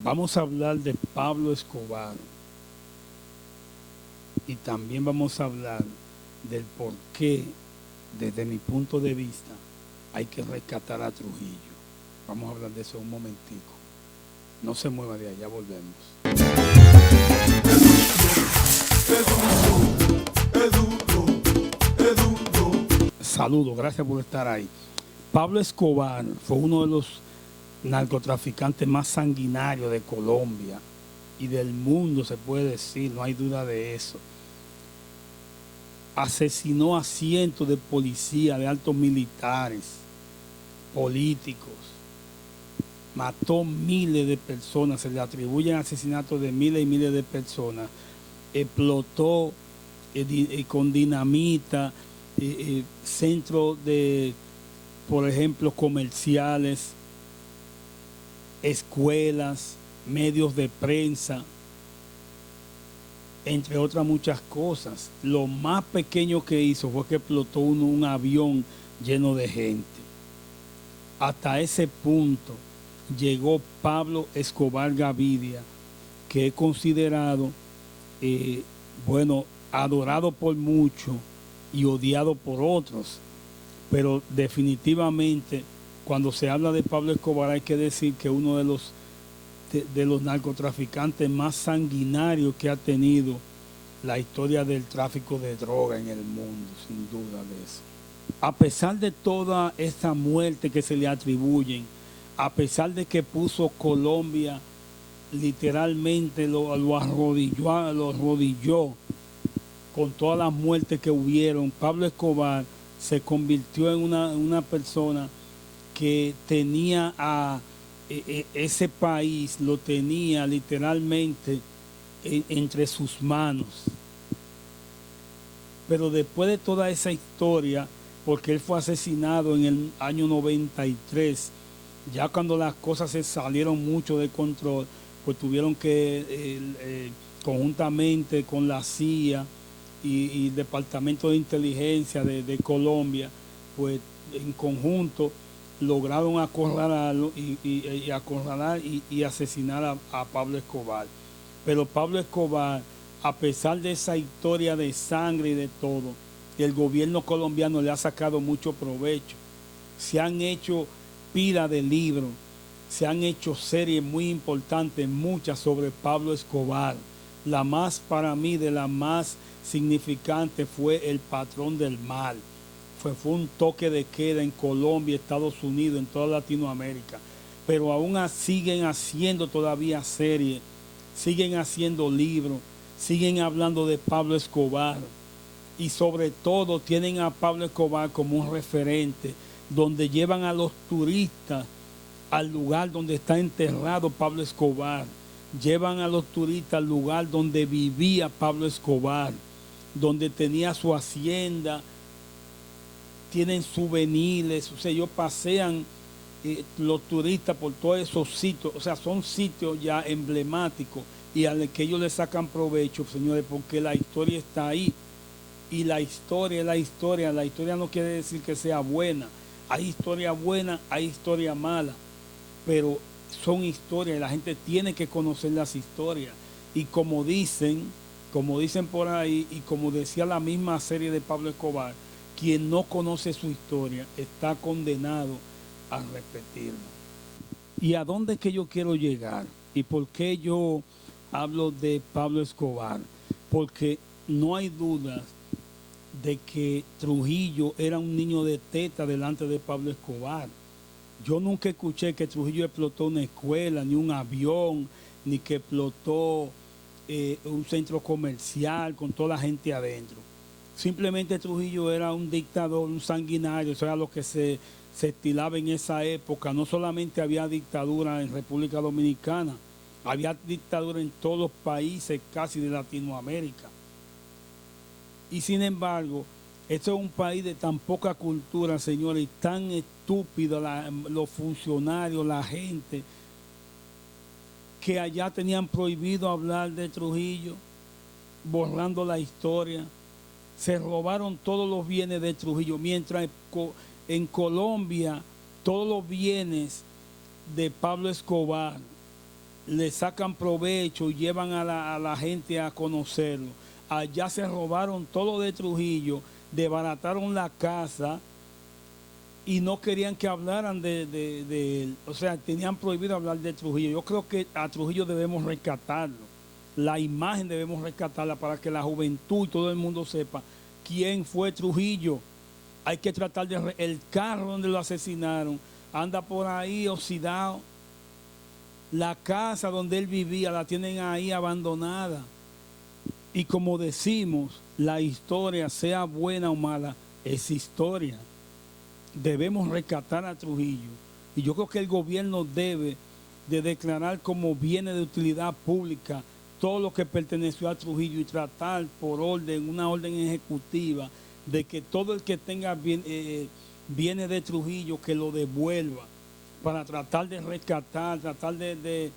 Vamos a hablar de Pablo Escobar y también vamos a hablar del por qué, desde mi punto de vista, hay que rescatar a Trujillo. Vamos a hablar de eso un momentico. No se mueva de allá, volvemos. Saludos, gracias por estar ahí. Pablo Escobar fue uno de los narcotraficantes más sanguinarios de Colombia y del mundo, se puede decir, no hay duda de eso. Asesinó a cientos de policías, de altos militares, políticos, mató miles de personas, se le atribuyen asesinatos de miles y miles de personas, explotó con dinamita centros de, por ejemplo, comerciales, escuelas, medios de prensa, entre otras muchas cosas. Lo más pequeño que hizo fue que explotó un avión lleno de gente. Hasta ese punto llegó Pablo Escobar Gaviria, que es considerado, adorado por muchos y odiado por otros. Pero definitivamente, cuando se habla de Pablo Escobar, hay que decir que uno de los narcotraficantes más sanguinarios que ha tenido la historia del tráfico de droga en el mundo, sin duda de eso. A pesar de toda esta muerte que se le atribuyen, a pesar de que puso Colombia, literalmente lo arrodilló con todas las muertes que hubieron, Pablo Escobar se convirtió en una persona que tenía a ese país, lo tenía literalmente entre sus manos. Pero después de toda esa historia, porque él fue asesinado en el año 93, ya cuando las cosas se salieron mucho de control, pues tuvieron que conjuntamente con la CIA y el Departamento de Inteligencia de Colombia, pues en conjunto lograron acorralarlo acorralar y asesinar a Pablo Escobar. Pero Pablo Escobar, a pesar de esa historia de sangre y de todo, el gobierno colombiano le ha sacado mucho provecho. Se han hecho pila de libros, se han hecho series muy importantes, muchas sobre Pablo Escobar. La más, para mí, de las más significantes fue El Patrón del Mal. Fue un toque de queda en Colombia, Estados Unidos, en toda Latinoamérica. Pero aún siguen haciendo todavía series, siguen haciendo libros, siguen hablando de Pablo Escobar. Y sobre todo tienen a Pablo Escobar como un referente, donde llevan a los turistas al lugar donde está enterrado Pablo Escobar. Llevan a los turistas al lugar donde vivía Pablo Escobar, donde tenía su hacienda. Tienen souvenirs, o sea, ellos pasean los turistas por todos esos sitios, o sea, son sitios ya emblemáticos y al que ellos le sacan provecho, señores, porque la historia está ahí. Y la historia es la historia no quiere decir que sea buena. Hay historia buena, hay historia mala, pero son historias y la gente tiene que conocer las historias. Y como dicen por ahí, y como decía la misma serie de Pablo Escobar, quien no conoce su historia está condenado a repetirla. ¿Y a dónde es que yo quiero llegar? ¿Y por qué yo hablo de Pablo Escobar? Porque no hay dudas de que Trujillo era un niño de teta delante de Pablo Escobar. Yo nunca escuché que Trujillo explotó una escuela, ni un avión, ni que explotó un centro comercial con toda la gente adentro. Simplemente Trujillo era un dictador, un sanguinario, eso era lo que se estilaba en esa época. No solamente había dictadura en República Dominicana, había dictadura en todos los países casi de Latinoamérica. Y sin embargo, esto es un país de tan poca cultura, señores, y tan estúpido los funcionarios, la gente, que allá tenían prohibido hablar de Trujillo, borrando la historia. Se robaron todos los bienes de Trujillo, mientras en Colombia todos los bienes de Pablo Escobar le sacan provecho y llevan a la gente a conocerlo. Allá se robaron todo de Trujillo, desbarataron la casa y no querían que hablaran de él. O sea, tenían prohibido hablar de Trujillo. Yo creo que a Trujillo debemos rescatarlo. La imagen debemos rescatarla para que la juventud y todo el mundo sepa quién fue Trujillo. Hay que tratar de... El carro donde lo asesinaron anda por ahí oxidado. La casa donde él vivía la tienen ahí abandonada. Y como decimos, la historia, sea buena o mala, es historia. Debemos rescatar a Trujillo. Y yo creo que el gobierno debe de declarar como bienes de utilidad pública todo lo que perteneció a Trujillo y tratar por orden, una orden ejecutiva, de que todo el que tenga bienes de Trujillo que lo devuelva para tratar de rescatar, tratar de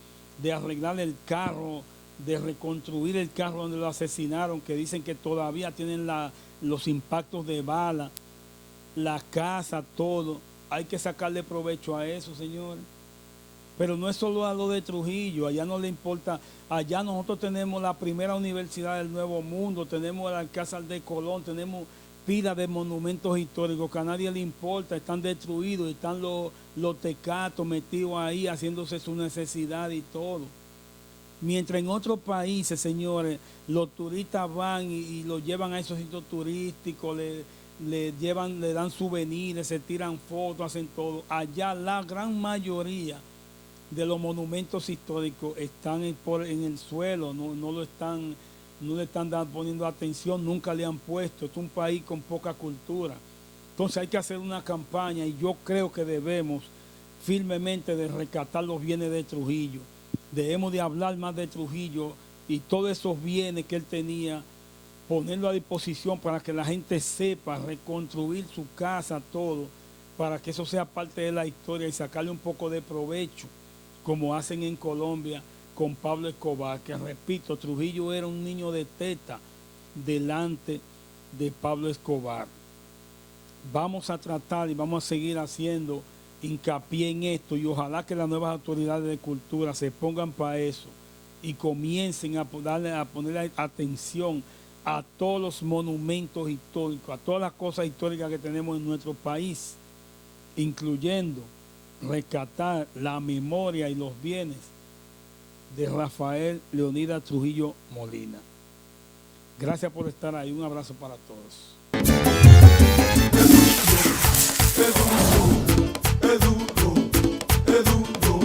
arreglar el carro, de reconstruir el carro donde lo asesinaron, que dicen que todavía tienen los impactos de bala, la casa, todo. Hay que sacarle provecho a eso, señores. Pero no es solo a lo de Trujillo, allá no le importa. Allá nosotros tenemos la primera universidad del Nuevo Mundo, tenemos el Alcázar de Colón, tenemos pila de monumentos históricos que a nadie le importa, están destruidos, están los tecatos metidos ahí haciéndose su necesidad y todo. Mientras en otros países, señores, los turistas van y los llevan a esos sitios turísticos, le dan souvenirs, se tiran fotos, hacen todo. Allá la gran mayoría de los monumentos históricos están en el suelo, no le están poniendo atención, nunca le han puesto. Es un país con poca cultura. Entonces hay que hacer una campaña y yo creo que debemos firmemente de rescatar los bienes de Trujillo. Debemos de hablar más de Trujillo y todos esos bienes que él tenía, ponerlo a disposición para que la gente sepa, reconstruir su casa, todo, para que eso sea parte de la historia y sacarle un poco de provecho, como hacen en Colombia con Pablo Escobar, que repito, Trujillo era un niño de teta delante de Pablo Escobar. Vamos a tratar y vamos a seguir haciendo hincapié en esto y ojalá que las nuevas autoridades de cultura se pongan para eso y comiencen a poner atención a todos los monumentos históricos, a todas las cosas históricas que tenemos en nuestro país, incluyendo rescatar la memoria y los bienes de Rafael Leonidas Trujillo Molina. Gracias por estar ahí. Un abrazo para todos.